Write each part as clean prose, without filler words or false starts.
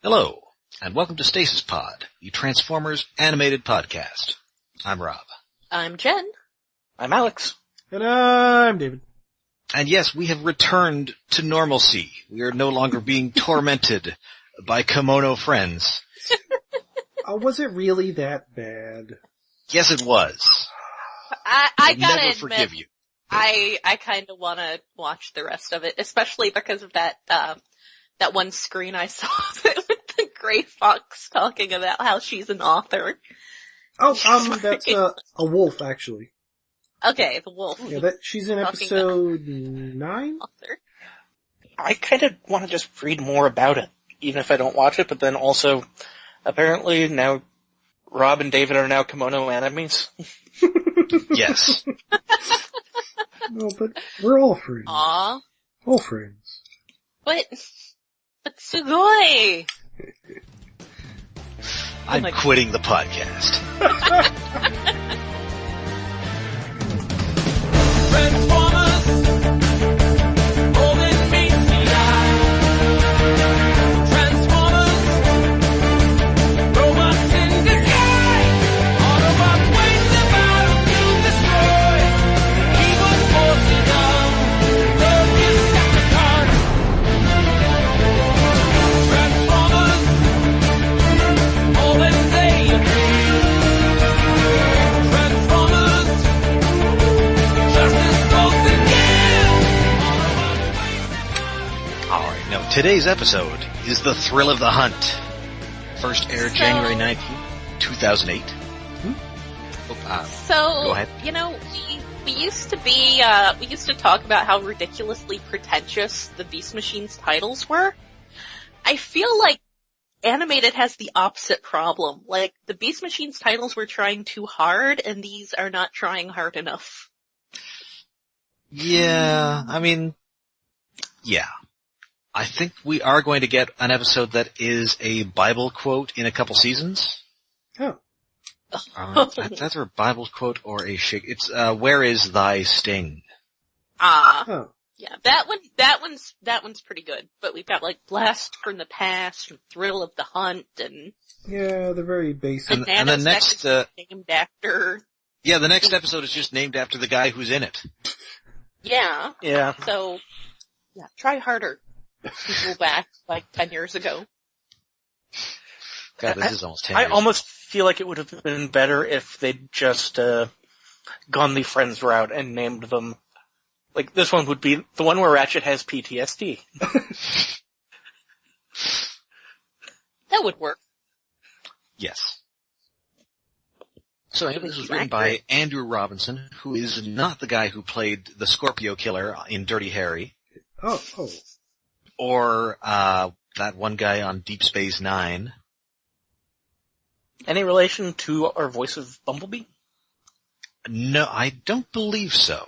Hello, and welcome to Stasis Pod, the Transformers animated podcast. I'm Rob. I'm Jen. I'm Alex. And I'm David. And yes, we have returned to normalcy. We are no longer being tormented by kimono friends. Was it really that bad? Yes, it was. I gotta never admit, forgive you. I kinda wanna watch the rest of it, especially because of that one screen I saw of it with the Gray Fox talking about how she's an author. Oh, that's a wolf, actually. Okay, the wolf. Yeah, she's in episode 9? Author. I kind of want to just read more about it, even if I don't watch it, but then also, apparently now, Rob and David are now kimono enemies. Yes. No, but we're all friends. Aw. All friends. But Sugoi! I'm quitting the podcast. Transformers, holding me Transformers, robots in disguise, Autobots wage the battle to destroy evil forces of the Decepticons. Transformers, all as they agree. Transformers, justice goes again. Alright, now today's episode is The Thrill of the Hunt. First aired January 19th, 2008. Go ahead. You know, we used to talk about how ridiculously pretentious the Beast Machines titles were. I feel like Animated has the opposite problem. Like, the Beast Machines titles were trying too hard, and these are not trying hard enough. Yeah, yeah. I think we are going to get an episode that is a Bible quote in a couple seasons. Oh. That's either a Bible quote or a shake. It's, where is thy sting? Oh. Yeah, that one's pretty good. But we've got like Blast from the Past, and Thrill of the Hunt, and Yeah, they're very basic. And the next, named after. yeah, the next episode is just named after the guy who's in it. Yeah. Yeah. So, yeah, try harder. People back like 10 years ago. God, this is almost 10 I years. almost feel like it would have been better if they'd just, gone the Friends route and named them. Like, this one would be the one where Ratchet has PTSD. That would work. Yes. So anyway, this was written by Andrew Robinson, who is not the guy who played the Scorpio Killer in Dirty Harry, Oh. or that one guy on Deep Space Nine. Any relation to our voice of Bumblebee? No, I don't believe so.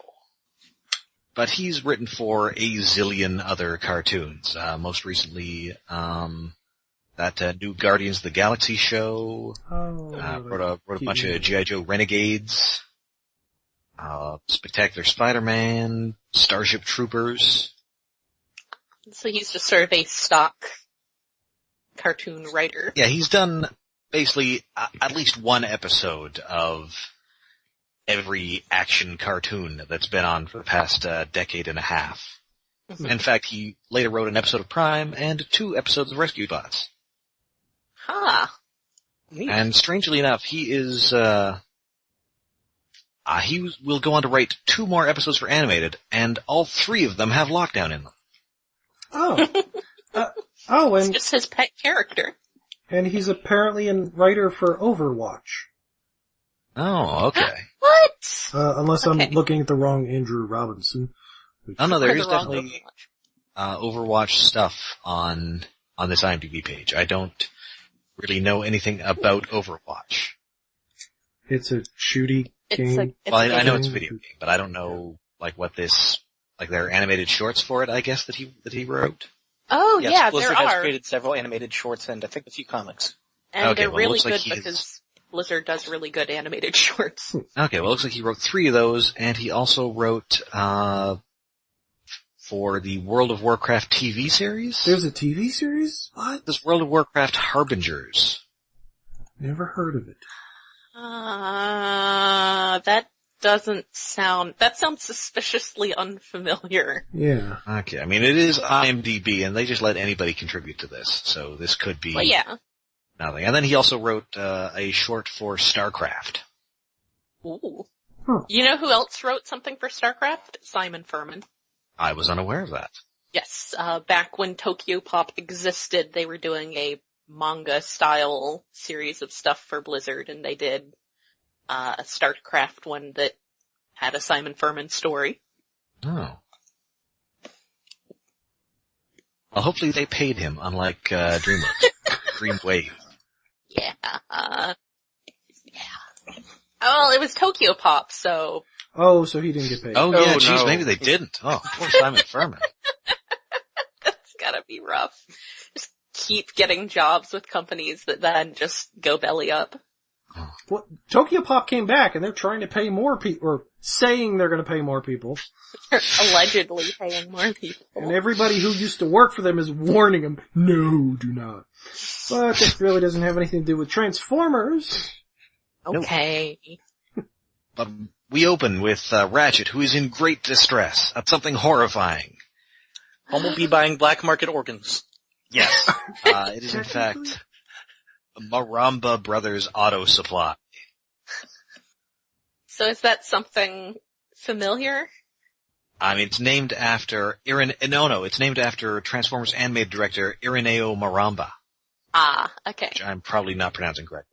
But he's written for a zillion other cartoons. Most recently, that new Guardians of the Galaxy show. Wrote a bunch of G.I. Joe Renegades. Spectacular Spider-Man, Starship Troopers. So he's just sort of a stock cartoon writer. Yeah, he's done basically at least one episode of every action cartoon that's been on for the past decade and a half. Mm-hmm. In fact, he later wrote an episode of Prime and 2 episodes of Rescue Bots. Neat. And strangely enough, he is, he will go on to write 2 more episodes for Animated, and all 3 of them have Lockdown in them. Oh. It's And just his pet character. he's apparently a writer for Overwatch. Oh, okay. What? Unless Okay. I'm looking at the wrong Andrew Robinson. Oh no, there Or is the wrong definitely Overwatch. Overwatch stuff on this IMDb page. I don't really know anything about Overwatch. It's a shooty game. Well, I know game. it's a video game, but I don't know like what this like their animated shorts for it. I guess that he wrote. Oh Yes, yeah, Blizzard there has are. created several animated shorts and I think a few comics. And Okay, they're well, it really looks like good he's- because Blizzard does really good animated shorts. Okay, well, it looks like he wrote 3 of those, and he also wrote for the World of Warcraft TV series. There's a TV series? What? This World of Warcraft Harbingers. Never heard of it. That sounds suspiciously unfamiliar. Yeah. Okay, I mean, it is IMDb, and they just let anybody contribute to this, so this could be Well, yeah. nothing. And then he also wrote a short for StarCraft. Ooh. Huh. You know who else wrote something for StarCraft? Simon Furman. I was unaware of that. Yes, back when Tokyo Pop existed, they were doing a manga-style series of stuff for Blizzard, and they did a StarCraft one that had a Simon Furman story. Oh. Well, hopefully they paid him, unlike DreamWorks. Dreamwave. Yeah. Oh, it was Tokyo Pop, so... Oh, so he didn't get paid. Oh yeah, Oh, geez, no. maybe they didn't. Oh, poor Simon Furman. That's gotta be rough. Just keep getting jobs with companies that then just go belly up. Well, Tokyo Pop came back and they're trying to pay more people, or saying they're going to pay more people. They're allegedly paying more people. And everybody who used to work for them is warning them, no, do not. But this really doesn't have anything to do with Transformers. Okay. But we open with Ratchet, who is in great distress at something horrifying. Bumblebee buying black market organs. Yes, it is in fact Maramba Brothers Auto Supply. So is that something familiar? I mean, it's named after it's named after Transformers animated director Irineo Maramba, Ah, okay. which I'm probably not pronouncing correctly.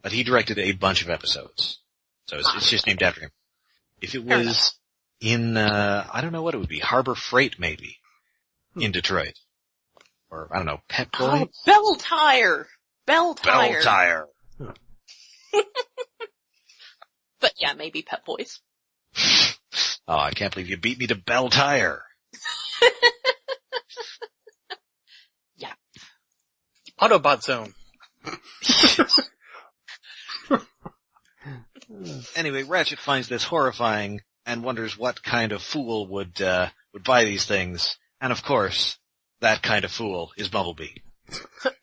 But he directed a bunch of episodes. So it's just named after him. If it Fair was in, I don't know what it would be, Harbor Freight maybe, in Detroit. Or, I don't know, Pet Boy? Oh, Bell Tire! Bell Tire! Bell Tire. But yeah, maybe Pet Boys. Oh, I can't believe you beat me to Bell Tire. Yeah. Autobot Zone. Anyway, Ratchet finds this horrifying and wonders what kind of fool would buy these things. And of course, that kind of fool is Bumblebee.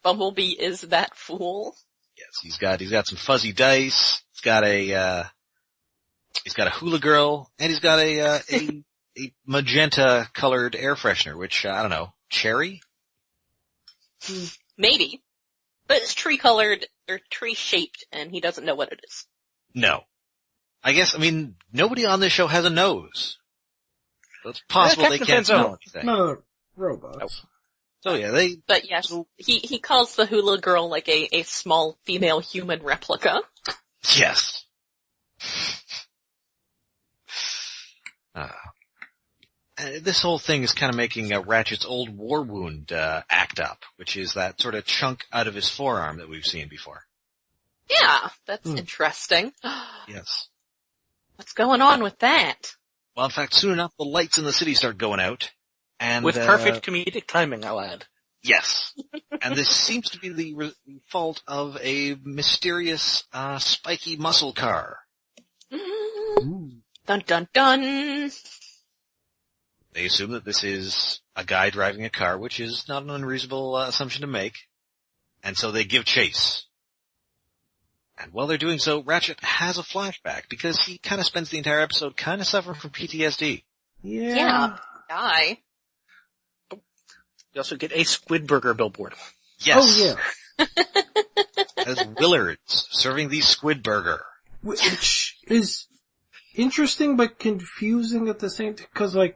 Bumblebee is that fool. Yes, he's got some fuzzy dice. He's got a hula girl, and he's got a magenta colored air freshener, which, I don't know, cherry? Maybe. But it's tree colored, or tree shaped, and he doesn't know what it is. No. I mean, nobody on this show has a nose. So it's possible they can't smell anything. None of the robots. So yeah, But yes, he calls the hula girl like a small female human replica. yes. This whole thing is kind of making Ratchet's old war wound act up, which is that sort of chunk out of his forearm that we've seen before. Yeah, that's interesting. Yes. What's going on with that? Well, in fact, soon enough, the lights in the city start going out. And, With perfect comedic timing, I'll add. Yes. And this seems to be the fault of a mysterious, spiky muscle car. Dun dun dun. They assume that this is a guy driving a car, which is not an unreasonable assumption to make. And so they give chase. And while they're doing so, Ratchet has a flashback because he kind of spends the entire episode kind of suffering from PTSD. Yeah. Die. You also get a Squidburger billboard. Yes. Oh yeah. As Willards serving the squid burger. Which is interesting but confusing at the same time, cause like,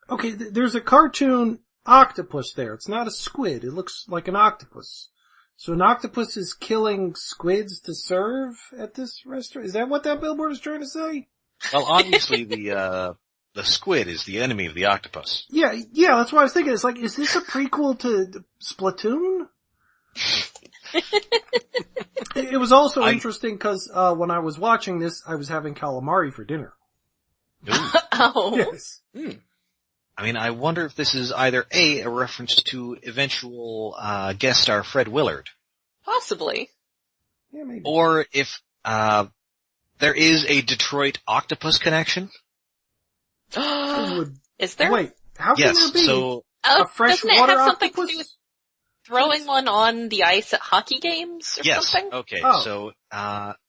okay, there's a cartoon octopus there. It's not a squid. It looks like an octopus. So an octopus is killing squids to serve at this restaurant? Is that what that billboard is trying to say? Well, obviously the squid is the enemy of the octopus. Yeah, that's what I was thinking. It's like, is this a prequel to Splatoon? It was also interesting because, when I was watching this, I was having calamari for dinner. Ooh. Oh. Yes. I mean, I wonder if this is either A, a reference to eventual, guest star Fred Willard, Possibly. Yeah, maybe. or if, there is a Detroit octopus connection. It would- Is there? Wait, How can Yes, there be so Oh, a freshwater doesn't it have something octopus? to do with throwing one on the ice at hockey games or yes, something? okay, Oh. so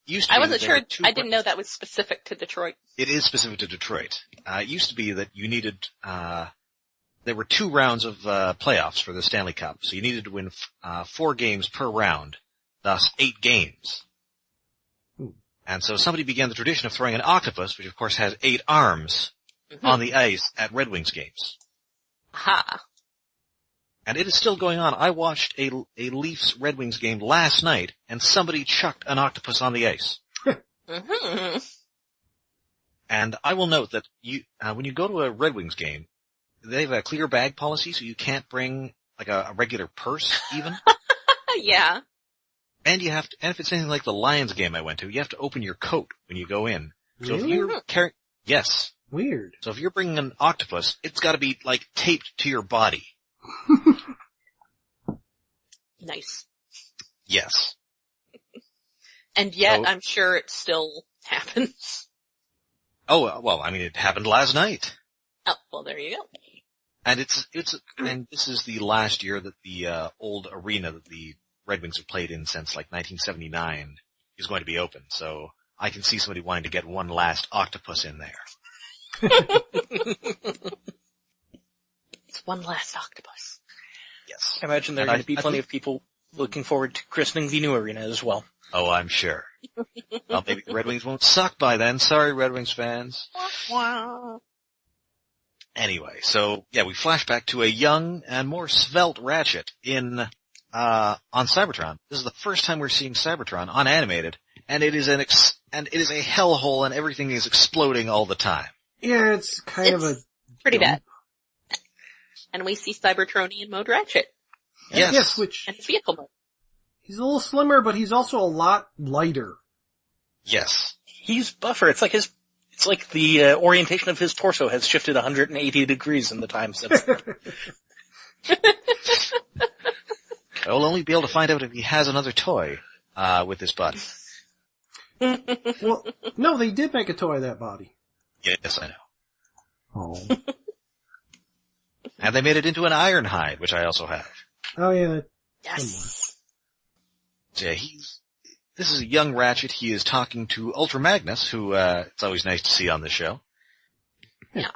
used to I be wasn't that there sure. were two I didn't know that was specific to Detroit. It is specific to Detroit. It used to be that you needed, there were 2 rounds of playoffs for the Stanley Cup, so you needed to win 4 games per round, thus 8 games. And so somebody began the tradition of throwing an octopus, which of course has 8 arms, on the ice at Red Wings games. Aha. And it is still going on. I watched a Leafs Red Wings game last night, and somebody chucked an octopus on the ice. Mm-hmm. And I will note that when you go to a Red Wings game, they have a clear bag policy, so you can't bring like a regular purse even. Yeah. And you have to, and if it's anything like the Lions game I went to, you have to open your coat when you go in. So Really? if you're carrying, yes. Weird. So if you're bringing an octopus, it's gotta be like taped to your body. Nice. Yes. And yet, So- I'm sure it still happens. Oh, well, I mean, it happened last night. Oh, well, there you go. And and this is the last year that the, old arena that the Red Wings have played in since like 1979 is going to be open. So I can see somebody wanting to get one last octopus in there. It's one last octopus. Yes. I imagine there are And going to be I plenty think- of people looking forward to christening the new arena as well. Oh, I'm sure. Well, maybe the Red Wings won't suck by then. Sorry, Red Wings fans. Wow. Anyway, so yeah, we flash back to a young and more svelte Ratchet on Cybertron. This is the first time we're seeing Cybertron unanimated, and it is a hellhole, and everything is exploding all the time. Yeah, it's kind of a Pretty dump. bad. And we see Cybertronian mode Ratchet Yes. which and his vehicle mode. he's a little slimmer, but he's also a lot lighter. Yes. He's buffer. It's like the orientation of his torso has shifted 180 degrees in the time since. I will only be able to find out if he has another toy with his body. Well, no, they did make a toy of that body. Yes, I know. Oh. And they made it into an Ironhide, which I also have. Oh yeah, Yes. So yeah, this is a young Ratchet. He is talking to Ultra Magnus, who it's always nice to see on this show. Yeah.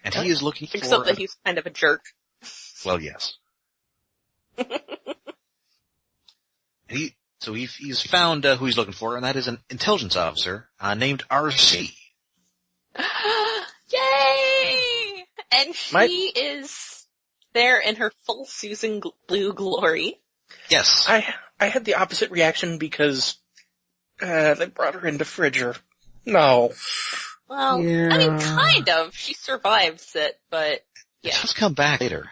And he is looking for Except that he's kind of a jerk. well, yes. He's found who he's looking for, and that is an intelligence officer named RC. Yay! And she is there in her full Susan Blue glory. Yes. I had the opposite reaction because they brought her into Fridger. No. Well, I Yeah. mean, kind of. She survives it, but yeah. She's come back later.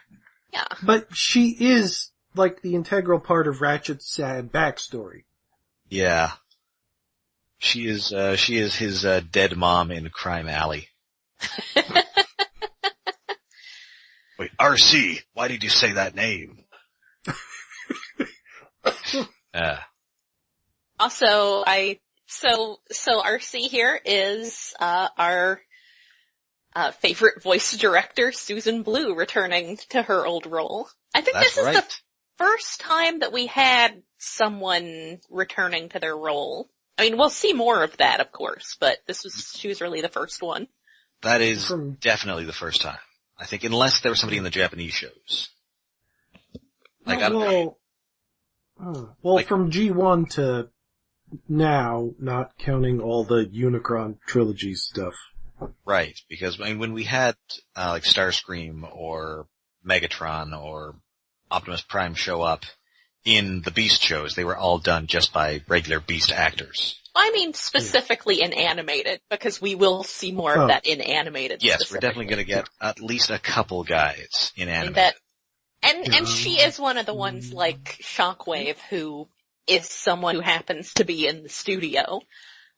Yeah. but she is like the integral part of Ratchet's sad backstory. Yeah. She is his dead mom in Crime Alley. Wait, RC, why did you say that name? Also, so RC here is, our, favorite voice director, Susan Blue, returning to her old role. I think That's this is right. the first time that we had someone returning to their role. I mean, we'll see more of that, of course, but she was really the first one. That is From- definitely the first time. I think unless there was somebody in the Japanese shows. Like, I don't know. Well, Like- from G1 to now, not counting all the Unicron trilogy stuff. Right, because I mean, when we had like Starscream or Megatron or Optimus Prime show up in the Beast shows, they were all done just by regular Beast actors. I mean, specifically in animated, because we will see more Oh. of that in animated. Yes, we're definitely going to get at least a couple guys in anime. And she is one of the ones like Shockwave, who is someone who happens to be in the studio.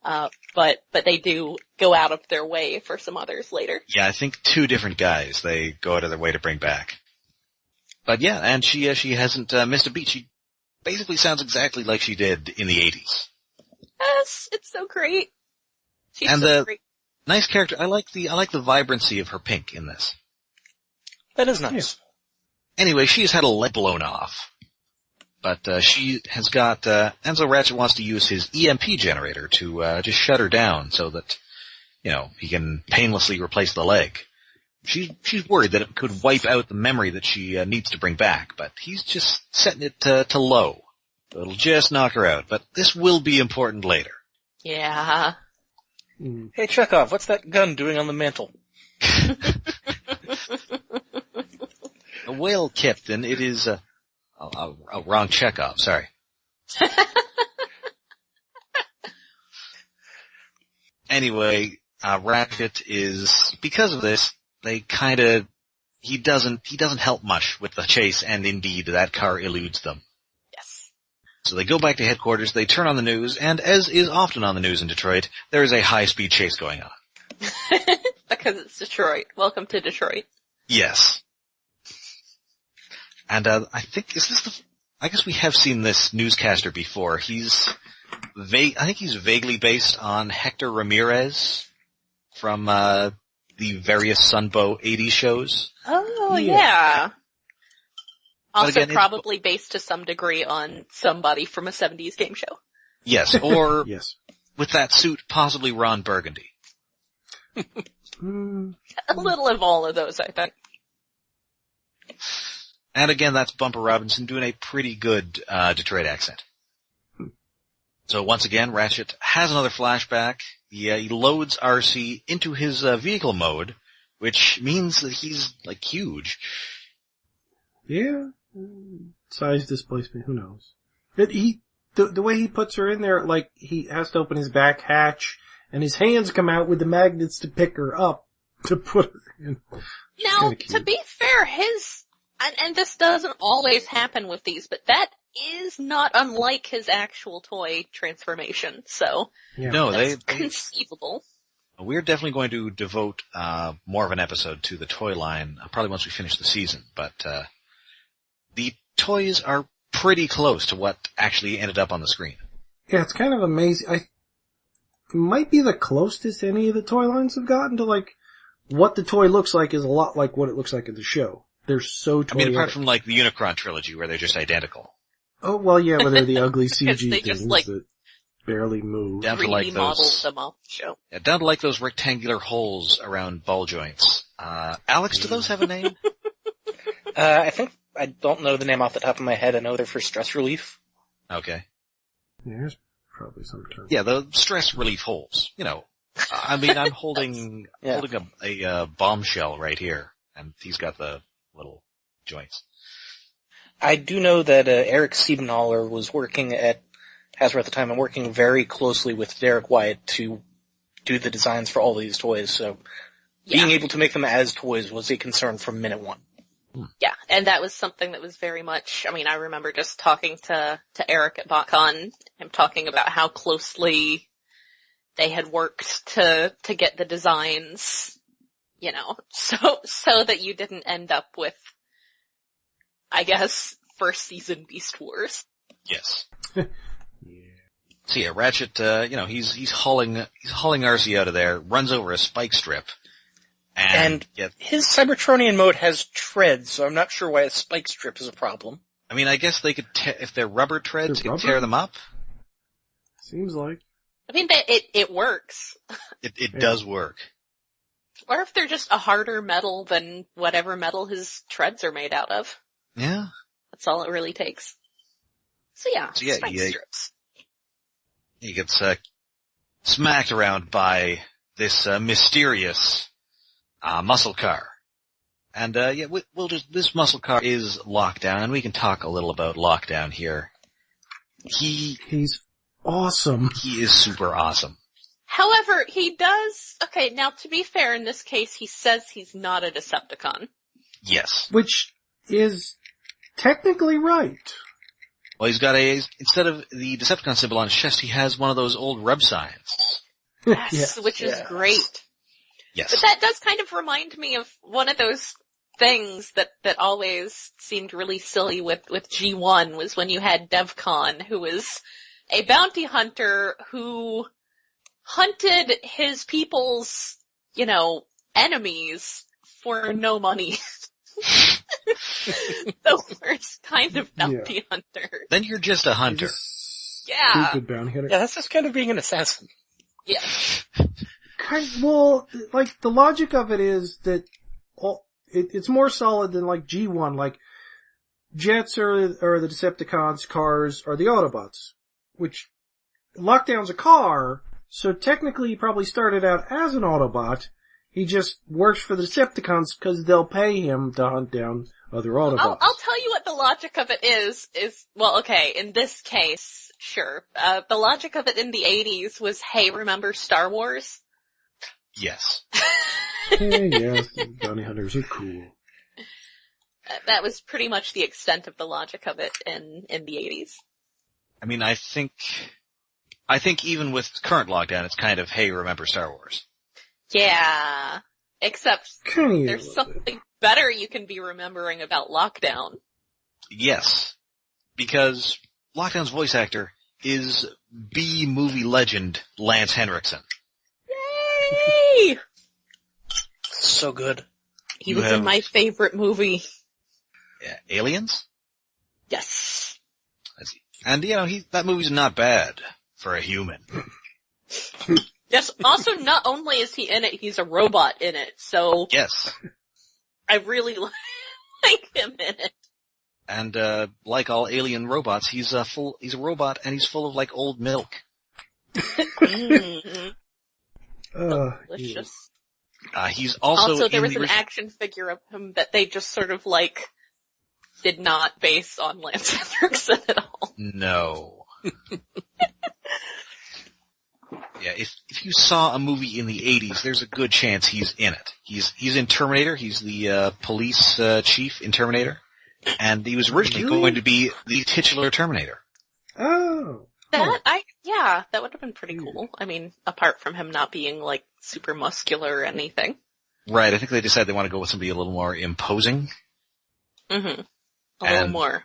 But they do go out of their way for some others later. Yeah, I think 2 different guys they go out of their way to bring back. But yeah, and she hasn't missed a beat. She basically sounds exactly like she did in the 80s. Yes, it's so great. She's And so the- great. Nice character. I like the vibrancy of her pink in this. That is nice. Anyway, she's had a leg blown off. But she has got, Enzo Ratchet wants to use his EMP generator to just shut her down so that, he can painlessly replace the leg. She's worried that it could wipe out the memory that she needs to bring back, but he's just setting it to low. It'll just knock her out, but this will be important later. Yeah. Hey, Chekhov, what's that gun doing on the mantle? Well, Captain, it is, wrong Chekhov, sorry. Anyway, Ratchet is, because of this, he doesn't help much with the chase, and indeed, that car eludes them. Yes. So they go back to headquarters, they turn on the news, and as is often on the news in Detroit, there is a high-speed chase going on. Because it's Detroit. Welcome to Detroit. Yes. And, I guess we have seen this newscaster before. I think he's vaguely based on Hector Ramirez from, the various Sunbow 80s shows. Oh, yeah. Also again, probably based to some degree on somebody from a 70s game show. Yes, or Yes. with that suit, possibly Ron Burgundy. A little of all of those, I think. And again, that's Bumper Robinson doing a pretty good Detroit accent. So once again, Ratchet has another flashback. He loads RC into his vehicle mode, which means that he's, huge. Yeah. Size displacement, who knows? The way he puts her in there, he has to open his back hatch, and his hands come out with the magnets to pick her up, to put her in. Now, to be fair, and this doesn't always happen with these, but that is not unlike his actual toy transformation, so Yeah. No, that's conceivable. we're definitely going to devote more of an episode to the toy line, probably once we finish the season, but the toys are pretty close to what actually ended up on the screen. Yeah, it's kind of amazing. It might be the closest any of the toy lines have gotten to, what the toy looks like is a lot like what it looks like in the show. They're so toy. Apart from, the Unicron trilogy, where they're just identical. Oh, well, yeah, where they're the ugly CG they things just, that barely move. Down to 3D modeled those, them off the show. down to those rectangular holes around ball joints. Alex, do those have a name? I don't know the name off the top of my head. I know they're for stress relief. Okay. Yeah, there's probably some term. Yeah, the stress relief holes. I'm holding a bombshell right here, and he's got the little joints. I do know that Eric Siebenaller was working at Hasbro at the time and working very closely with Derek Wyatt to do the designs for all these toys, so being able to make them as toys was a concern from minute one. Yeah, and that was something that was very much, I remember just talking to Eric at BotCon, him talking about how closely they had worked to get the designs, so that you didn't end up with, I guess, first season Beast Wars. Yes. Yeah. So yeah, Ratchet, he's hauling RC out of there, runs over a spike strip, and his Cybertronian mode has treads, so I'm not sure why a spike strip is a problem. I guess they could, if they're rubber treads, They're you can tear them up. Seems like. It works. It does work. Or if they're just a harder metal than whatever metal his treads are made out of. Yeah. That's all it really takes. So yeah, spike strips. He gets smacked around by this mysterious muscle car. And this muscle car is Lockdown, and we can talk a little about Lockdown here. He's awesome. He is super awesome. However, he does, now to be fair, in this case, he says he's not a Decepticon. Yes. Which is technically right. Well, he's got instead of the Decepticon symbol on his chest, he has one of those old rub signs. Yes, which is great. Yes. But that does kind of remind me of one of those things that always seemed really silly with G1 was when you had DevCon, who was a bounty hunter who hunted his people's, enemies for no money. The worst kind of bounty hunter. Then you're just a hunter. Yeah. Stupid bounty hunter. Yeah, that's just kind of being an assassin. Yeah. Well, like, the logic of it is that it's more solid than, like, G1. Like, jets are the Decepticons, cars are the Autobots. Which, Lockdown's a car, so technically he probably started out as an Autobot. He just works for the Decepticons because they'll pay him to hunt down other Autobots. I'll tell you what the logic of it is, well, okay, in this case, sure. The logic of it in the 80s was, hey, remember Star Wars? Yes. Yes, bounty hunters are cool. That was pretty much the extent of the logic of it in the 80s. I mean, I think even with current Lockdown, it's kind of, hey, remember Star Wars. Yeah. Except Kind of. there's something better you can be remembering about Lockdown. Yes. Because Lockdown's voice actor is B-movie legend Lance Henriksen. Yay! So good. He You was have- in my favorite movie. Yeah, Aliens? Yes. I see. And, that movie's not bad for a human. Yes, also not only is he in it, he's a robot in it, so Yes. I really like him in it. And, like all alien robots, he's a robot and he's full of, like, old milk. Mm, Yeah. delicious. He's also there in was the an action figure of him that they just sort of like did not base on Lance Henriksen at all. No. Yeah, if you saw a movie in the 80s, there's a good chance he's in it. He's in Terminator. He's the police chief in Terminator, and he was originally Really? going to be the titular Terminator. Oh. That would have been pretty cool. I mean, apart from him not being like super muscular or anything. Right. I think they decided they want to go with somebody a little more imposing, Mm-hmm. A little And- more a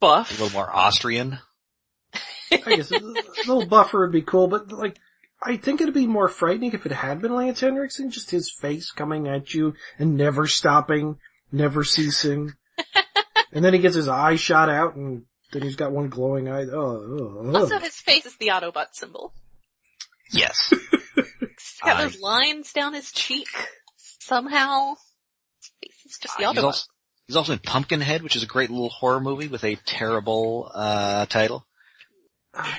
buff. little more Austrian. I guess a little buffer would be cool, but like, I think it'd be more frightening if it had been Lance Henriksen, just his face coming at you and never stopping, never ceasing. And then he gets his eye shot out and then he's got one glowing eye. Also, his face is the Autobot symbol. Yes. He's got those lines down his cheek. Somehow. His face is just the Autobot. He's also in Pumpkinhead, which is a great little horror movie with a terrible title.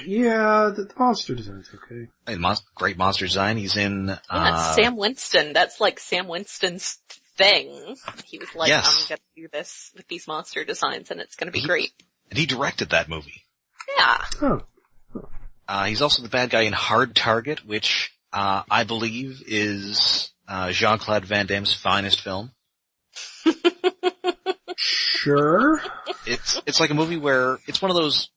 Yeah, the monster design's okay. And great monster design. He's in Yeah, Sam Winston. That's like Sam Winston's thing. He was like, Yes. I'm gonna do this with these monster designs and it's gonna be great. and he directed that movie. Yeah. Oh. He's also the bad guy in Hard Target, which I believe is Jean-Claude Van Damme's finest film. Sure. It's like a movie where it's one of those.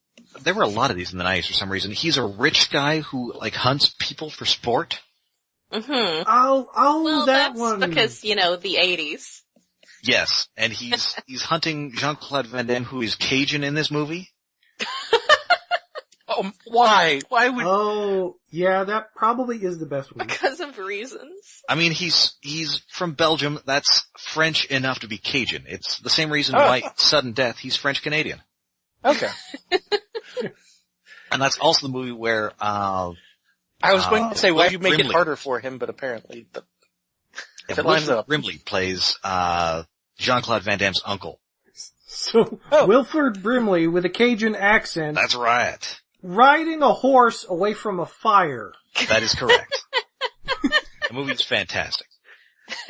There were a lot of these in the 90s for some reason. He's a rich guy who like hunts people for sport. Mm-hmm. Well, that that's one. because, the 80s. Yes, and he's hunting Jean-Claude Van Damme, who is Cajun in this movie. Oh, why? Why would... Oh, yeah, that probably is the best one. Because of reasons. I mean, he's from Belgium. That's French enough to be Cajun. It's the same reason why Sudden Death, he's French Canadian. Okay. And that's also the movie where, I was going to say, why Wilford you make it Brimley. harder for him, but apparently, if it lines Wilford up. Brimley plays, Jean-Claude Van Damme's uncle. So, Wilford Brimley with a Cajun accent, That's right. riding a horse away from a fire. That is correct. The movie's fantastic.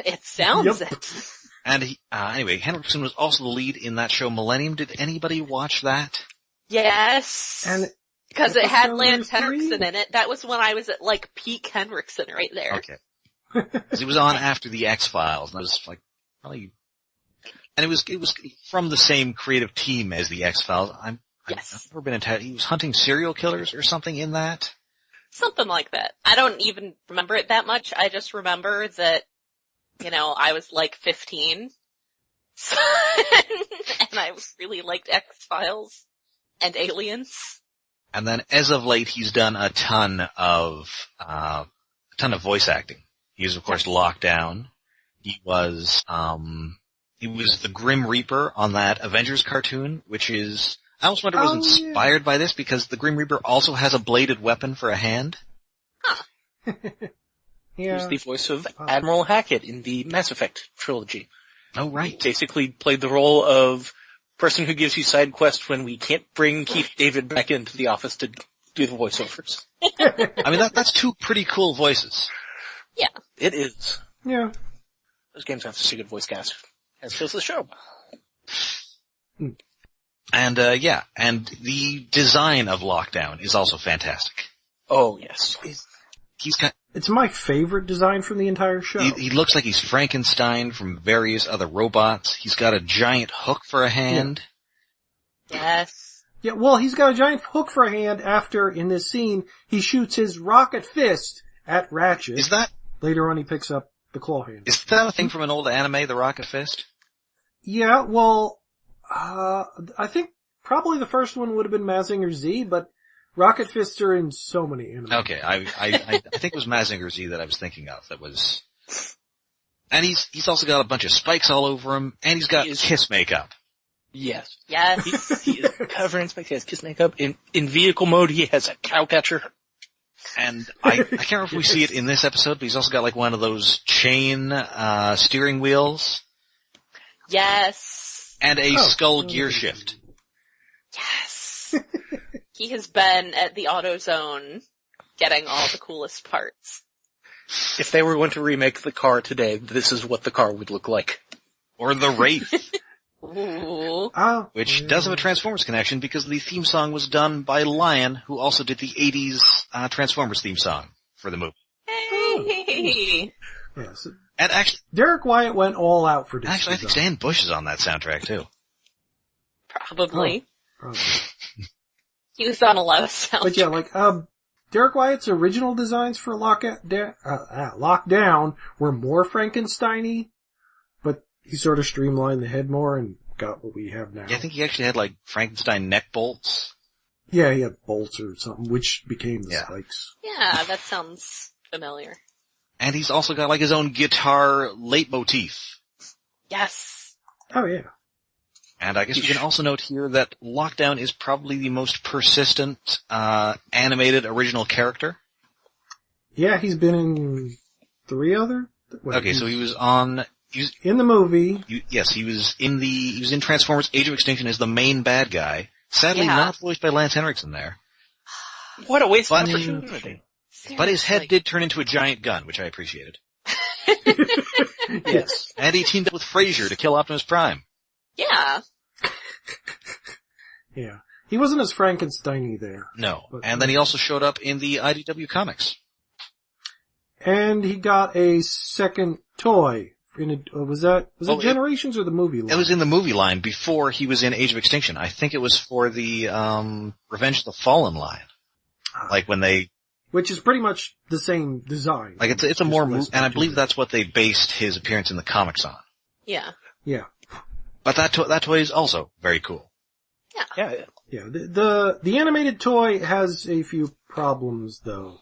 It sounds Yep. it. And anyway, Henriksen was also the lead in that show Millennium. Did anybody watch that? Yes. And because it had episode Lance 3? Henriksen in it. That was when I was at like peak Henriksen right there. Okay. Because it was on after the X-Files, and I was like, probably, and it was from the same creative team as the X-Files. I've Yes. never been in touch. He was hunting serial killers or something in that. Something like that. I don't even remember it that much. I just remember that, I was like 15. So, and I really liked X-Files and Aliens. And then as of late, he's done a ton of voice acting. He was, of course, Lockdown. He was, He was the Grim Reaper on that Avengers cartoon, which is, I almost wonder it was inspired by this because the Grim Reaper also has a bladed weapon for a hand. He Yeah. was the voice of Admiral Hackett in the Mass Effect trilogy. Oh, right. Basically played the role of person who gives you side quests when we can't bring Keith David back into the office to do the voiceovers. I mean, that's two pretty cool voices. Yeah. It is. Yeah. Those games have such a good voice cast. As does the show. And, and the design of Lockdown is also fantastic. Oh, yes. He's got, It's my favorite design from the entire show. he looks like he's Frankenstein from various other robots. He's got a giant hook for a hand. Yes. Yeah, well, he's got a giant hook for a hand after, in this scene, he shoots his rocket fist at Ratchet. Is that Later on he picks up the claw hand. a thing from an old anime, the Rocket Fist? Yeah, well, I think probably the first one would have been Mazinger Z, but Rocket Fists are in so many anime. Okay, I think it was Mazinger Z that I was thinking of. That was, and he's also got a bunch of spikes all over him, and he's got kiss makeup. Yes. Yes. He is covered in spikes. He has kiss makeup. In vehicle mode, he has a cow catcher. And I can't remember if we see it in this episode, but he's also got like one of those chain, steering wheels. Yes. And a skull gear shift. Yes. He has been at the AutoZone getting all the coolest parts. If they were going to remake the car today, this is what the car would look like. Or the Wraith, Ooh. which does have a Transformers connection because the theme song was done by Lion, who also did the 80s Transformers theme song for the movie. Hey. Yes. And actually, Derek Wyatt went all out for this. I think Stan Bush is on that soundtrack too. Probably. Oh. He was on a lot of soundtracks. But yeah, like, Derek Wyatt's original designs for Lockdown were more Frankenstein-y, but he sort of streamlined the head more and got what we have now. Yeah, I think he actually had like Frankenstein neck bolts. Yeah, he had bolts or something, which became the spikes. Yeah, that sounds familiar. And he's also got like his own guitar leitmotif. Yes. Oh yeah. And I guess we can also note here that Lockdown is probably the most persistent, animated original character. Yeah, he's been in 3 other? Okay, so he was in the movie. He was in Transformers Age of Extinction as the main bad guy. Sadly not voiced by Lance Henriksen there. What a waste of opportunity. But his head did turn into a giant gun, which I appreciated. Yes. And he teamed up with Frazier to kill Optimus Prime. Yeah. Yeah. He wasn't as Frankenstein-y there. No. And then he also showed up in the IDW comics. And he got a second toy. Was it Generations or the movie line? It was in the movie line before he was in Age of Extinction. I think it was for the Revenge of the Fallen line. Like when they... Which is pretty much the same design. Like it's a more... And I believe that's what they based his appearance in the comics on. Yeah. Yeah. But that toy is also very cool. Yeah. Yeah. The animated toy has a few problems though.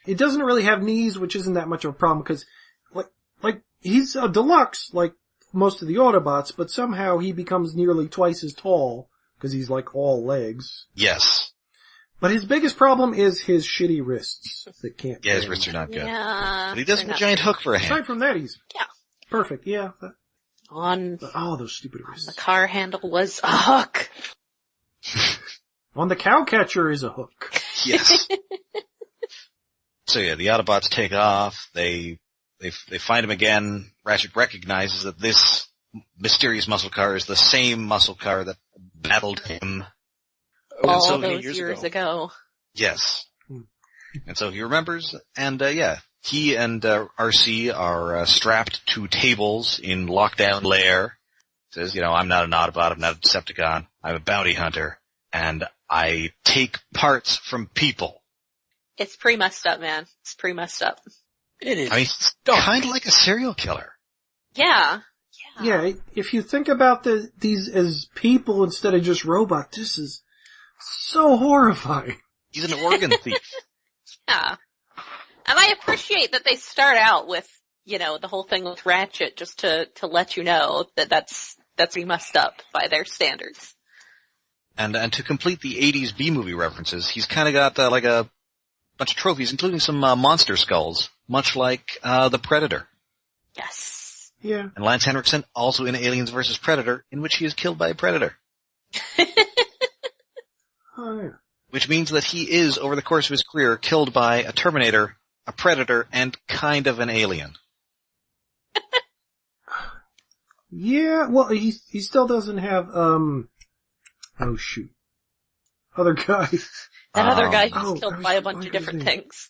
It doesn't really have knees, which isn't that much of a problem because like he's a deluxe like most of the Autobots, but somehow he becomes nearly twice as tall because he's like all legs. Yes. But his biggest problem is his shitty wrists that can't. Yeah, his wrists are not good. Yeah. But he does have a giant hook for a hand. Aside from that, he's perfect. Yeah. Those stupid wrists. The car handle was a hook. On the cow catcher is a hook. Yes. So yeah, the Autobots take off. They find him again. Ratchet recognizes that this mysterious muscle car is the same muscle car that battled him all those years ago. Yes. And so he remembers, and he and RC are strapped to tables in Lockdown Lair. Says, I'm not an Autobot, I'm not a Decepticon, I'm a bounty hunter, and I take parts from people. It's pretty messed up, man. It's pretty messed up. It is. I mean, it's kind of like a serial killer. Yeah. Yeah, if you think about these as people instead of just robots, this is so horrifying. He's an organ thief. Yeah. And I appreciate that they start out with the whole thing with Ratchet, just to let you know that that's pretty messed up by their standards. And to complete the 80s B-movie references, he's kind of got like a bunch of trophies, including some monster skulls, much like the Predator. Yes. Yeah. And Lance Henriksen also in Aliens vs. Predator, in which he is killed by a predator. Oh, yeah. Which means that he is, over the course of his career, killed by a Terminator, a Predator, and kind of an alien. Yeah, well, he still doesn't have, oh shoot. Other guy. That other guy Um, who's killed by a bunch of different things.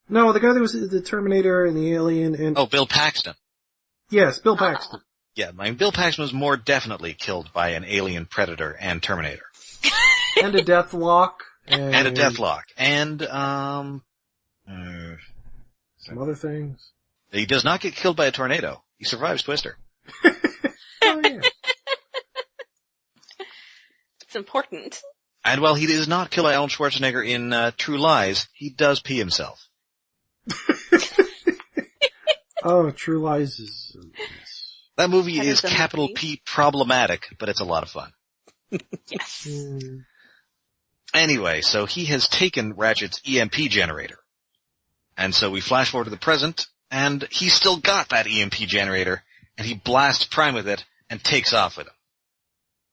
No, the guy that was the Terminator and the Alien and... Oh, Bill Paxton. Yes, Bill Paxton. Yeah, I mean, Bill Paxton was more definitely killed by an alien, Predator, and Terminator. And a Deathlock. And a Deathlock. And, Some other things. he does not get killed by a tornado. He survives Twister. Oh, yeah. It's important. And while he does not kill Arnold Schwarzenegger in True Lies, he does pee himself. Oh, True Lies is... That movie That is is a capital movie. P problematic, but it's a lot of fun. Yes. Anyway, so he has taken Ratchet's EMP generator. And so we flash forward to the present, and he's still got that EMP generator, and he blasts Prime with it, and takes off with him.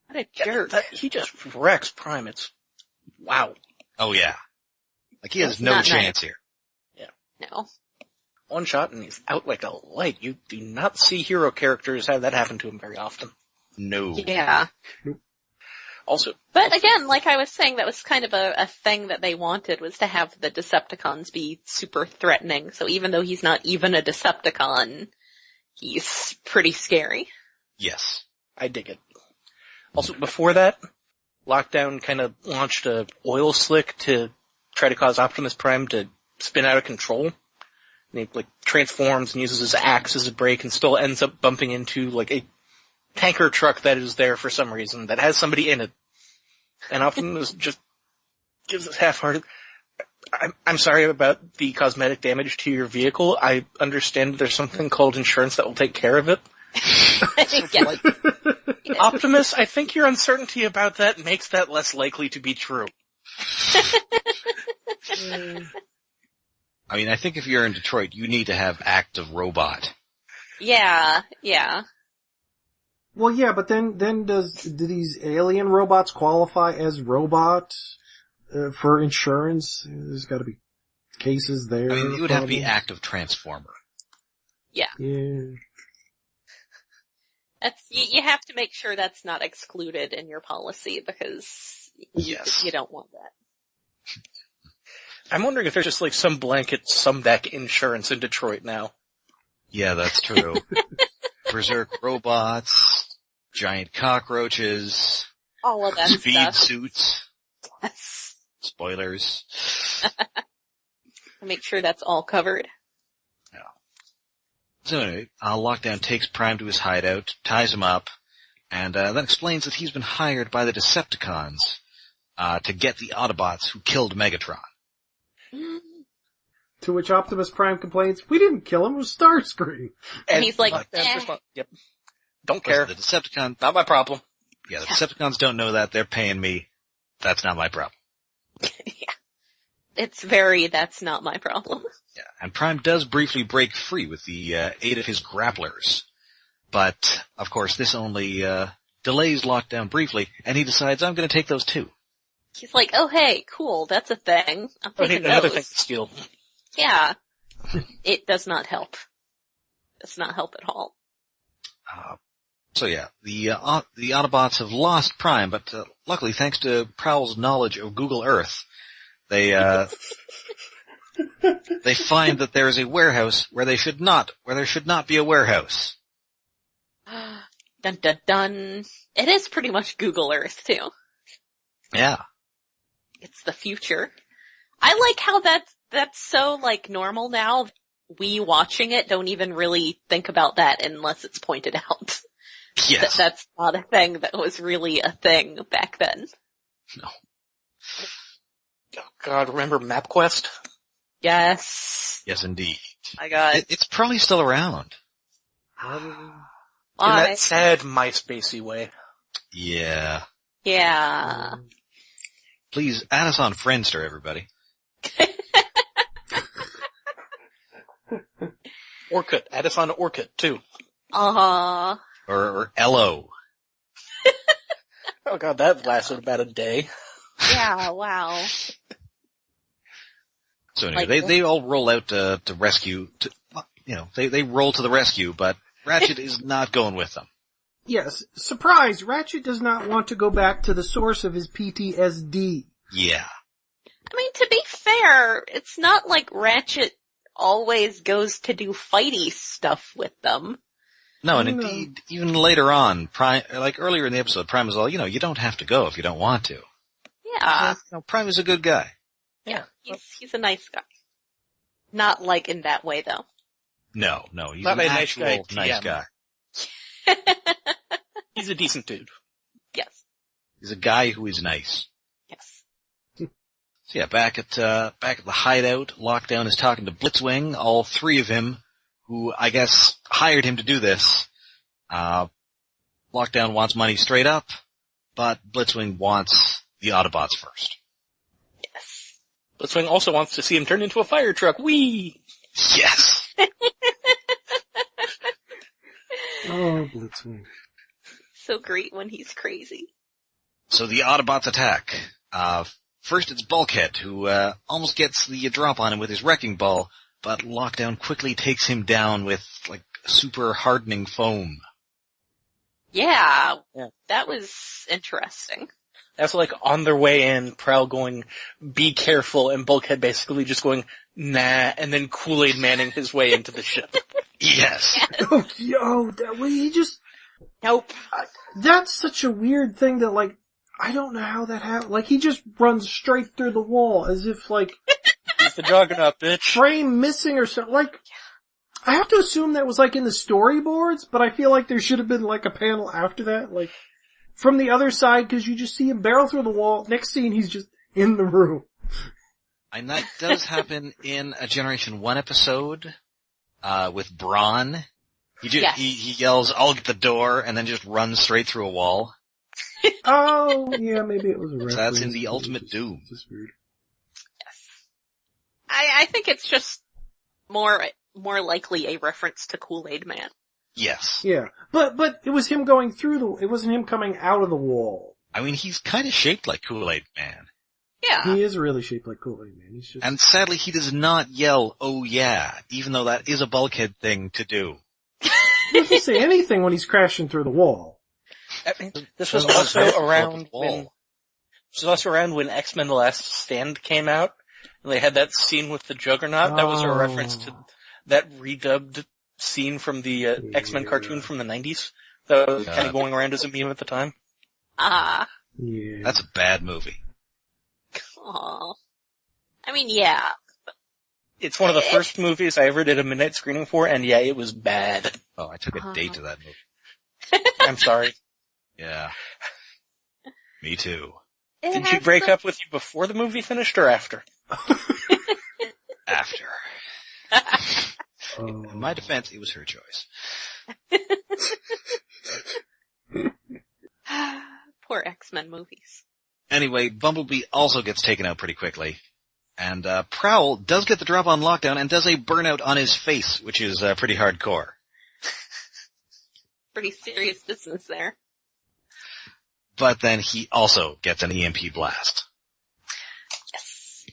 What a jerk. He just wrecks Prime. It's, wow. Oh yeah. Like he has That's no not chance here. No. One shot and he's out like a light. You do not see hero characters have that happen to him very often. No. Yeah. Also, But again, like I was saying, that was kind of a thing that they wanted, was to have the Decepticons be super threatening. So even though he's not even a Decepticon, he's pretty scary. Yes. I dig it. Also, before that, Lockdown kind of launched a oil slick to try to cause Optimus Prime to spin out of control. And he, like, transforms and uses his axe as a brake and still ends up bumping into, like, a tanker truck that is there for some reason that has somebody in it. And Optimus just gives us half-hearted, I'm sorry about the cosmetic damage to your vehicle. I understand there's something called insurance that will take care of it. Yeah. Optimus, I think your uncertainty about that makes that less likely to be true. I mean, I think if you're in Detroit, you need to have active robot. Yeah. Well, yeah, but then do these alien robots qualify as robot for insurance? There's got to be cases there. I mean, you would have to be problems. active transformer. Yeah. Yeah. That's, you have to make sure that's not excluded in your policy, because Yes. you don't want that. I'm wondering if there's just like some blanket, some deck insurance in Detroit now. Yeah, that's true. Berserk robots, giant cockroaches, All of that speed stuff. suits, Yes. spoilers. Make sure that's all covered. So anyway, Lockdown takes Prime to his hideout, ties him up, and then explains that he's been hired by the Decepticons to get the Autobots who killed Megatron. To which Optimus Prime complains, we didn't kill him, it was Starscream. And he's like, Lockdown's eh. response, yep. Don't care. The Decepticons, Not my problem. yeah, the Decepticons don't know that. They're paying me. That's not my problem. It's that's not my problem. Yeah, and Prime does briefly break free with the aid of his grapplers. But, of course, this only delays Lockdown briefly, and he decides, I'm going to take those too. He's like, oh hey, cool, that's a thing. I'm Oh, taking another those. thing to steal. Yeah. It does not help. Does not help at all. So yeah, the Autobots have lost Prime, but luckily, thanks to Prowl's knowledge of Google Earth, they they find that there is a warehouse where there should not be a warehouse. Dun dun dun. It is pretty much Google Earth too. Yeah. It's the future. I like how that's so like normal now. We watching it don't even really think about that unless it's pointed out. Yes. That's not a thing that was really a thing back then. No. Oh God, remember MapQuest? Yes. Yes, indeed. My God. It's probably still around. In Why? that sad MySpacey way. Yeah. Yeah. Please add us on Friendster, everybody. Orkut. Add us on Orkut, too. Uh-huh. Or Ello. Oh god, that lasted about a day. Yeah, wow. So anyway, Like- they all roll out to rescue, they roll to the rescue, but Ratchet is not going with them. Yes, surprise, Ratchet does not want to go back to the source of his PTSD. Yeah. I mean, to be fair, it's not like Ratchet always goes to do fighty stuff with them. No, and No. indeed, even later on, earlier in the episode, Prime was all, you don't have to go if you don't want to. Yeah. Prime is a good guy. Yeah. He's a nice guy. Not like in that way though. No, he's Not an a nice actual guy, nice TM. guy. He's a decent dude. Yes. He's a guy who is nice. Yes. So yeah, back at the hideout, Lockdown is talking to Blitzwing, all three of him, who I guess hired him to do this. Lockdown wants money straight up, but Blitzwing wants the Autobots first. Yes. Blitzwing also wants to see him turn into a fire truck. Whee! Yes! Oh, Blitzwing. So great when he's crazy. So the Autobots attack. First it's Bulkhead, who almost gets the drop on him with his wrecking ball, but Lockdown quickly takes him down with, super hardening foam. Yeah. Yeah. That was interesting. That's like on their way in, Prowl going, be careful, and Bulkhead basically just going, nah, and then Kool-Aid Manning his way into the ship. Yes! Oh, that way he just, Nope. that's such a weird thing that I don't know how that happened. He just runs straight through the wall as if He's the Juggernaut, bitch. frame missing or something. I have to assume that was in the storyboards, but I feel like there should have been a panel after that, from the other side, because you just see him barrel through the wall. Next scene, he's just in the room. And that does happen in a Generation 1 episode, with Brawn. Yes. He yells, I'll get the door, and then just runs straight through a wall. Oh, yeah, maybe it was a reference. That's in the Ultimate Doom. Just weird. I think it's just more likely a reference to Kool-Aid Man. Yes. Yeah, but it was him going through it wasn't him coming out of the wall. I mean, he's kind of shaped like Kool-Aid Man. Yeah. He is really shaped like Kool-Aid Man. He's just... And sadly, he does not yell, oh yeah, even though that is a Bulkhead thing to do. He doesn't say anything when he's crashing through the wall. I mean, this was Doesn't also hurt to around flip the when, wall. this was also around when X-Men The Last Stand came out, and they had that scene with the Juggernaut. That was a reference to that redubbed scene from the X-Men cartoon from the 90s. That was kind of going around as a meme at the time. Ah. Yeah. That's a bad movie. Aw. I mean, yeah. It's one of the first movies I ever did a midnight screening for, and yeah, it was bad. Oh, I took a date to that movie. I'm sorry. Yeah. Me too. It Did she has break the- up with you before the movie finished or after? After. Oh. In my defense, it was her choice. Poor X-Men movies. Anyway, Bumblebee also gets taken out pretty quickly. And Prowl does get the drop on Lockdown and does a burnout on his face, which is pretty hardcore. Pretty serious business there. But then he also gets an EMP blast. Yes.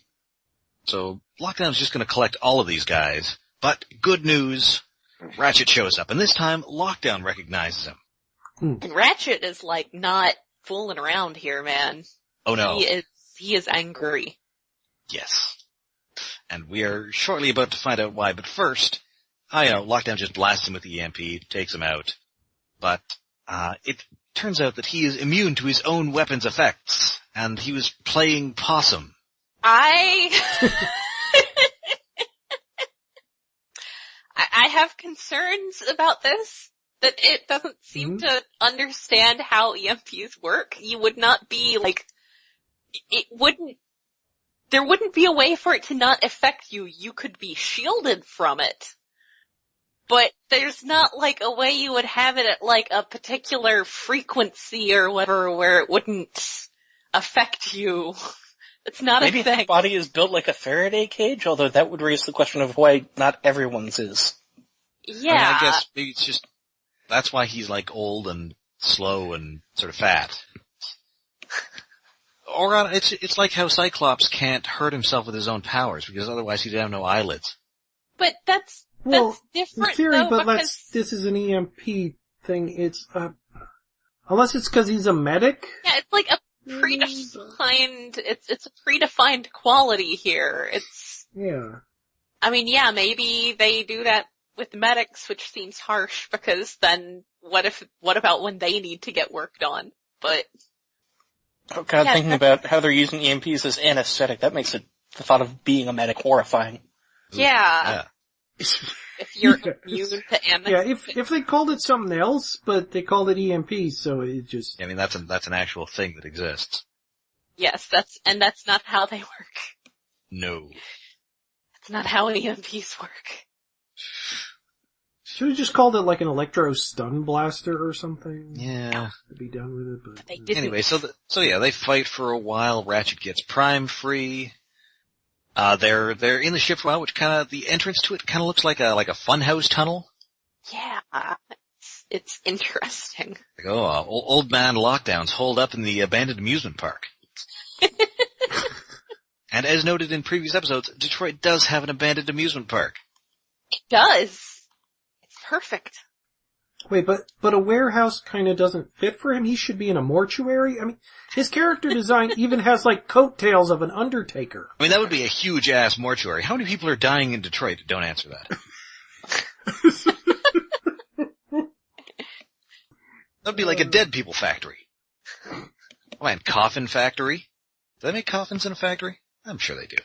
So Lockdown's just going to collect all of these guys. But good news, Ratchet shows up, and this time Lockdown recognizes him. And Ratchet is not fooling around here, man. Oh no. He is angry. Yes. And we are shortly about to find out why, but first, Lockdown just blasts him with the EMP, takes him out. But, it turns out that he is immune to his own weapon's effects, and he was playing possum. I have concerns about this, that it doesn't seem to understand how EMPs work. You would not be there wouldn't be a way for it to not affect you. You could be shielded from it. But there's not like a way you would have it at like a particular frequency or whatever where it wouldn't affect you. It's not Maybe a thing. his body is built like a Faraday cage, although that would raise the question of why not everyone's is. Yeah. I mean, I guess maybe it's just, that's why he's like old and slow and sort of fat. Or it's like how Cyclops can't hurt himself with his own powers, because otherwise he'd have no eyelids. But that's Well, different in theory, though, but because this is an EMP thing. It's, unless it's cause he's a medic? yeah, it's like a predefined, it's a predefined quality here. Yeah. I mean, yeah, maybe they do that with medics, which seems harsh because then what about when they need to get work done? But Oh god, Yeah, thinking about how they're using EMPs as anesthetic, that makes the thought of being a medic horrifying. yeah, if you're immune to anesthesia. Yeah, if they called it something else, but they called it EMP, so it just... I mean, that's an actual thing that exists. Yes, that's not how they work. No. That's not how EMPs work. Should have just called it like an electro stun blaster or something. Yeah. To be done with it, but... They didn't. Anyway, so yeah, they fight for a while. Ratchet gets Prime free. They're in the ship for a while, which the entrance to it kinda looks like a funhouse tunnel. Yeah, it's interesting. Like, old man Lockdown's holed up in the abandoned amusement park. And as noted in previous episodes, Detroit does have an abandoned amusement park. It does. It's perfect. Wait, but a warehouse kinda doesn't fit for him? He should be in a mortuary? I mean, his character design even has like coattails of an undertaker. I mean, that would be a huge ass mortuary. How many people are dying in Detroit? Don't answer that. That'd be like a dead people factory. Oh man, coffin factory? Do they make coffins in a factory? I'm sure they do.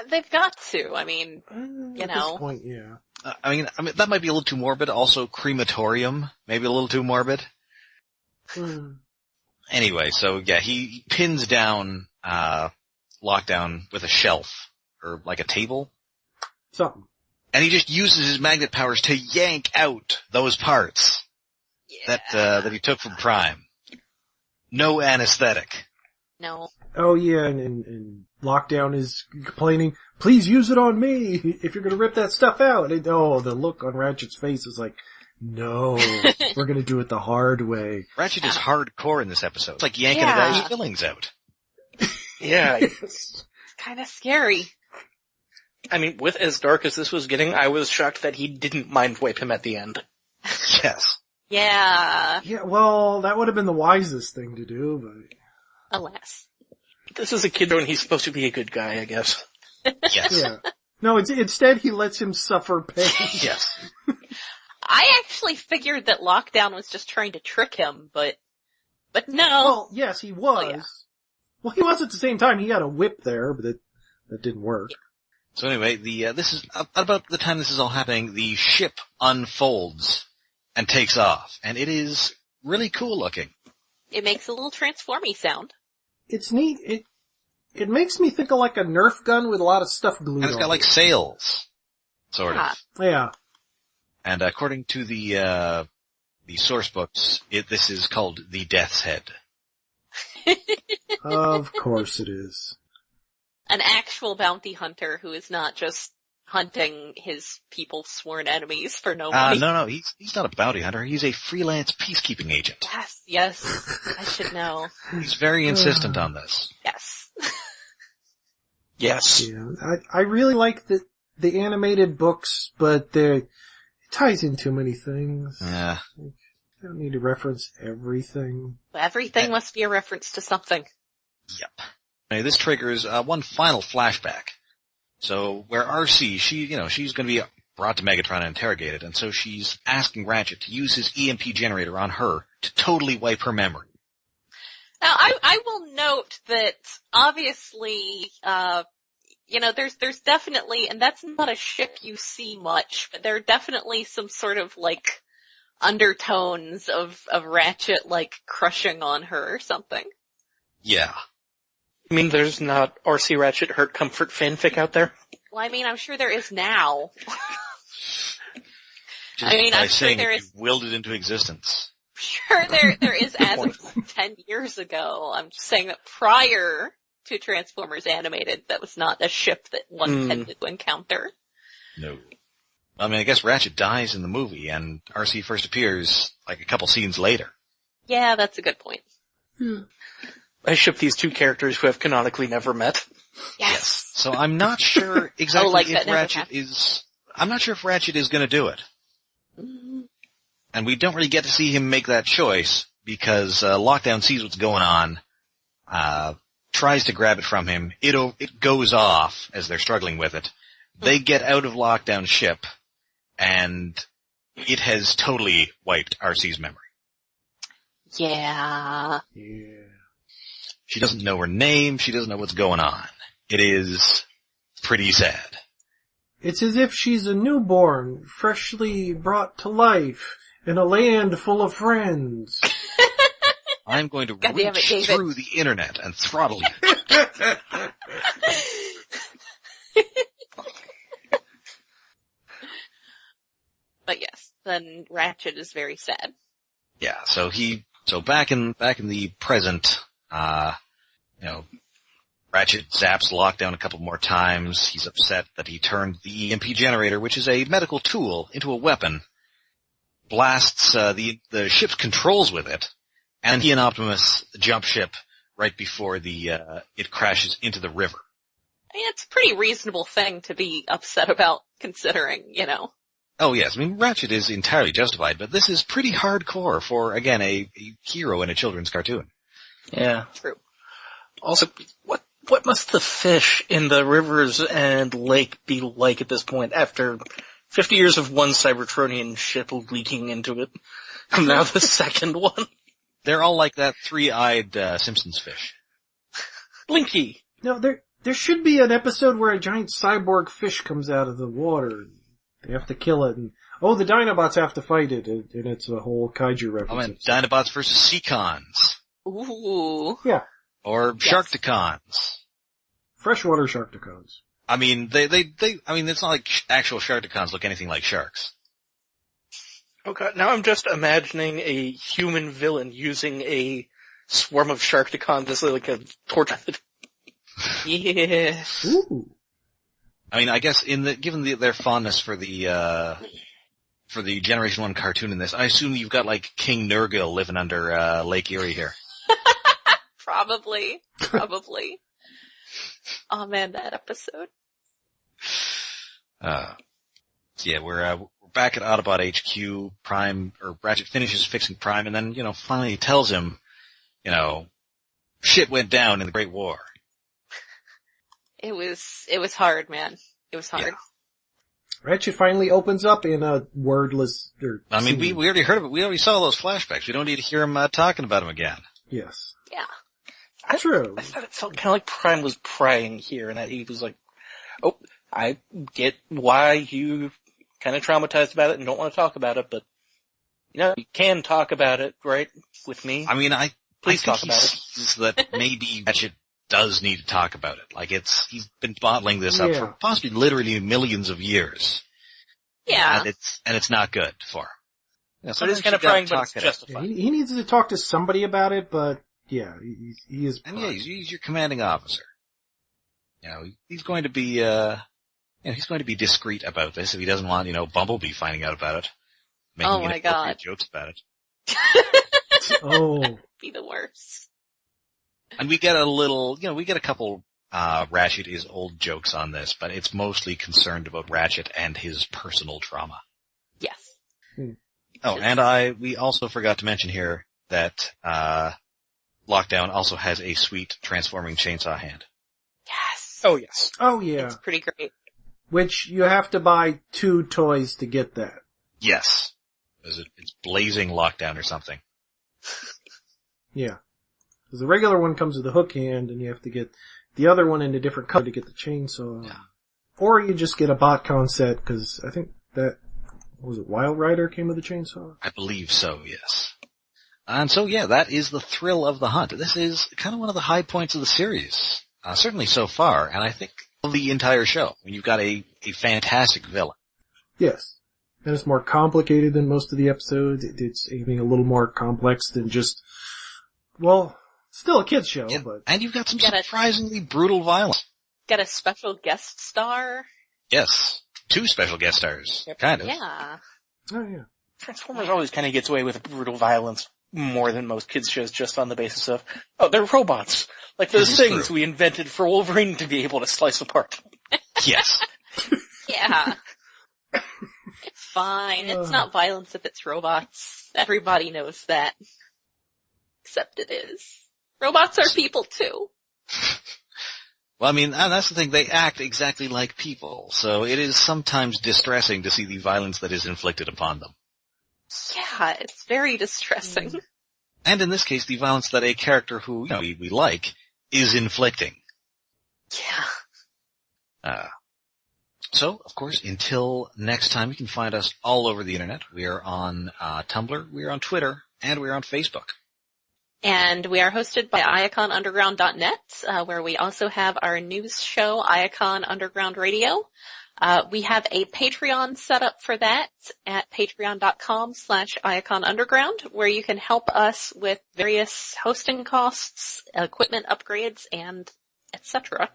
They've got to. I mean, At know. this point, yeah. I mean, that might be a little too morbid. Also, crematorium, maybe a little too morbid. Anyway, so yeah, he pins down, Lockdown with a shelf, or like a table, Something. and he just uses his magnet powers to yank out those parts yeah. that he took from Prime. No anesthetic. No. Oh yeah, and Lockdown is complaining, please use it on me if you're gonna rip that stuff out. And, the look on Ratchet's face is like, no, we're gonna do it the hard way. Ratchet is hardcore in this episode. It's like yanking Yeah. a guy's fillings out. Yeah, It's kind of scary. I mean, with as dark as this was getting, I was shocked that he didn't mind wipe him at the end. Yes. Yeah. Yeah, well, that would have been the wisest thing to do, but... Alas. This is a kid and he's supposed to be a good guy, I guess. Yes. Yeah. No, instead he lets him suffer pain. Yes. I actually figured that Lockdown was just trying to trick him, but no. Well, yes, he was. Oh, yeah. Well, he was at the same time. He had a whip there, but that didn't work. So anyway, this is about the time this is all happening. The ship unfolds and takes off, and it is really cool looking. It makes a little transformy sound. It's neat. It makes me think of like a Nerf gun with a lot of stuff glued on. And it's got like sails, sort Yeah. of. Yeah. And according to the source books, this is called the Death's Head. Of course it is. An actual bounty hunter who is not just hunting his people's sworn enemies for no money. No, he's not a bounty hunter. He's a freelance peacekeeping agent. Yes, I should know. He's very insistent on this. Yes. Yes. Yeah. I really like the animated books, but it ties in too many things. Yeah. I don't need to reference everything. Everything must be a reference to something. Yep. Anyway, this triggers one final flashback. So where RC, she's going to be brought to Megatron and interrogated, and so she's asking Ratchet to use his EMP generator on her to totally wipe her memory. Now, I will note that obviously, there's definitely, and that's not a ship you see much, but there are definitely some sort of like undertones of Ratchet like crushing on her or something. Yeah. You mean there's not RC Ratchet Hurt Comfort fanfic out there? Well, I mean, I'm sure there is now. Just I mean, by I'm sure saying there it, is. you willed it into existence. Sure, there is as of 10 years ago. I'm just saying that prior to Transformers Animated, that was not a ship that one tended to encounter. No. I mean, I guess Ratchet dies in the movie, and RC first appears like a couple scenes later. Yeah, that's a good point. I ship these two characters who have canonically never met. Yes. So I'm not sure exactly like if that never Ratchet happened. is. I'm not sure if Ratchet is going to do it, Mm, and we don't really get to see him make that choice because Lockdown sees what's going on, tries to grab it from him. It goes off as they're struggling with it. They get out of Lockdown's ship, and it has totally wiped RC's memory. Yeah. Yeah. She doesn't know her name. She doesn't know what's going on. It is pretty sad. It's as if she's a newborn, freshly brought to life, in a land full of friends. I'm going to God damn it, reach David. through the internet and throttle you. But yes, then Ratchet is very sad. Yeah, so back in the present, Ratchet zaps Lockdown a couple more times. He's upset that he turned the EMP generator, which is a medical tool, into a weapon, blasts the ship's controls with it, and he and Optimus jump ship right before it crashes into the river. I mean, it's a pretty reasonable thing to be upset about, considering, Oh yes, I mean Ratchet is entirely justified, but this is pretty hardcore for, again, a hero in a children's cartoon. Yeah. True. Also, what must the fish in the rivers and lake be like at this point after 50 years of one Cybertronian ship leaking into it? And now the second one. They're all like that three-eyed Simpsons fish. Blinky. No, there should be an episode where a giant cyborg fish comes out of the water. They have to kill it, and the Dinobots have to fight it, and it's a whole kaiju reference. Oh, and Dinobots versus Seacons. Ooh. Yeah, Or Yes. Sharkticons. freshwater Sharkticons. I mean, I mean, it's not like actual Sharkticons look anything like sharks. Oh god, now I'm just imagining a human villain using a swarm of Sharkticons as like a torch. Yeah. Ooh. I mean, I guess given their fondness for the Generation 1 cartoon in this, I assume you've got like King Nurgle living under, Lake Erie here. Probably. Oh man, that episode. Yeah, we're back at Autobot HQ. Ratchet finishes fixing Prime, and then, finally tells him, shit went down in the Great War. It was hard, man. It was hard. Yeah. Ratchet finally opens up in a wordless... I mean, we already heard of it. We already saw those flashbacks. We don't need to hear him talking about him again. Yes. Yeah. True. I thought it felt kind of like Prime was prying here, and that he was like, "Oh, I get why you kind of traumatized about it and don't want to talk about it, but you can talk about it, right, with me." I mean, Please I talk think about he sees that maybe Ratchet does need to talk about it. Like he's been bottling this up for possibly literally millions of years. Yeah. And it's not good for him. So it is kind of prying, but it's Yeah, justified. he needs to talk to somebody about it, but yeah, he is... And yeah, he's your commanding officer. He's going to be, he's going to be discreet about this if he doesn't want, Bumblebee finding out about it. Making Oh my God. jokes about it. Oh. Be the worst. And we get a couple, Ratchet is old jokes on this, but it's mostly concerned about Ratchet and his personal trauma. Yes. Oh, and we also forgot to mention here that, Lockdown also has a sweet transforming chainsaw hand. Yes. Oh yes. Oh yeah. It's pretty great. Which you have to buy 2 toys to get that. Yes. It's blazing Lockdown or something. Yeah. Because the regular one comes with a hook hand, and you have to get the other one in a different color to get the chainsaw. Yeah. Or you just get a BotCon set, because I think that, Wild Rider came with a chainsaw? I believe so, yes. And so, yeah, that is the thrill of the hunt. This is kind of one of the high points of the series, certainly so far, and I think of the entire show. When you've got a fantastic villain. Yes. And it's more complicated than most of the episodes. It's aiming a little more complex than just, well, still a kid's show, Yeah, but... and you've got some surprisingly brutal violence. Got a special guest star. Yes. 2 special guest stars. Yep. Kind of. Yeah. Oh, yeah. Transformers always kind of gets away with brutal violence more than most kids shows just on the basis of, oh, they're robots. Like those This is things true. we invented for Wolverine to be able to slice apart. Yes. Yeah. It's fine. It's not violence if it's robots. Everybody knows that. Except it is. Robots are people too. Well, I mean, and that's the thing, they act exactly like people, so it is sometimes distressing to see the violence that is inflicted upon them. Yeah, it's very distressing. And in this case, the violence that a character who, you know, we like is inflicting. Yeah. So, of course, until next time, you can find us all over the internet. We are on Tumblr, we are on Twitter, and we are on Facebook. And we are hosted by iaconunderground.net, where we also have our news show, Iacon Underground Radio. We have a Patreon set up for that at patreon.com/iaconunderground, where you can help us with various hosting costs, equipment upgrades, and etc.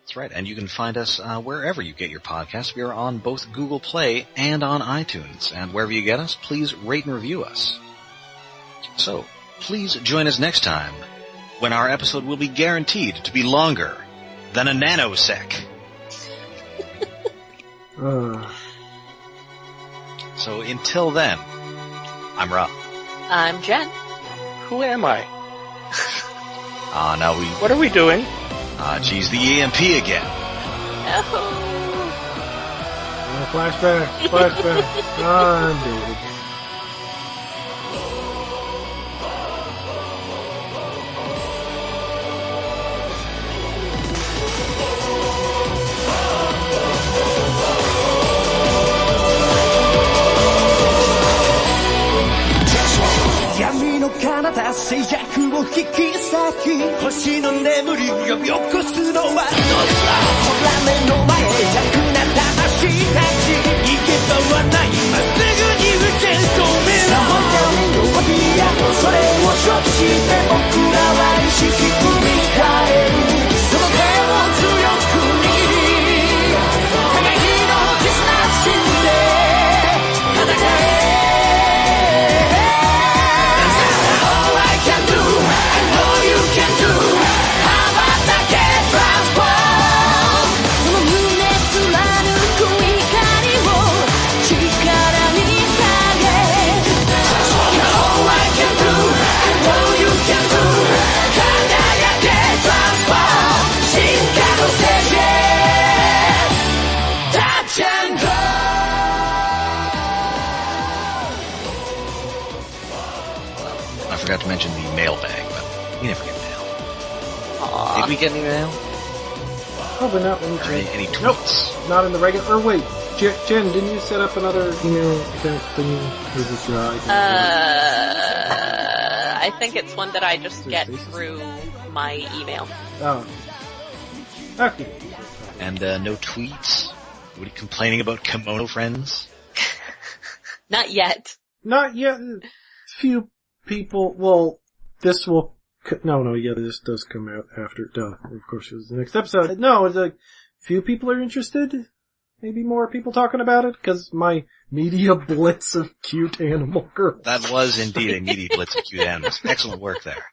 That's right, and you can find us wherever you get your podcasts. We are on both Google Play and on iTunes, and wherever you get us, please rate and review us. So, please join us next time, when our episode will be guaranteed to be longer than a nanosec. So until then, I'm Rob. I'm Jen. Who am I? Now What are we doing? geez, the EMP again. Oh. Flashback. I'm David.闇の彼方静寂を引き裂き星の眠りを呼び起こすのはどっちだほら目の前弱な魂たち行け場はないまっすぐに受け止めろ神の脅威や恐れを承知して僕らは意識組み替えるその手を強く握り互いの絆信じて戦えI forgot to mention the mailbag, but we never get mail. Did we get any mail? Probably not. Let me Or check. any tweets? Nope. Not in the regular. Or wait, Jen, didn't you set up another email thingy? Or is this I think it's one that I just get through my email. Oh. Okay. And no tweets? What are you complaining about, kimono friends? Not yet. Not yet. Few people. Well, this will. No, yeah, this does come out after. Duh. Of course, it was the next episode. No, it's like few people are interested. Maybe more people talking about it because my media blitz of cute animal girls. That was indeed a meaty blitz of cute animals. Excellent work there.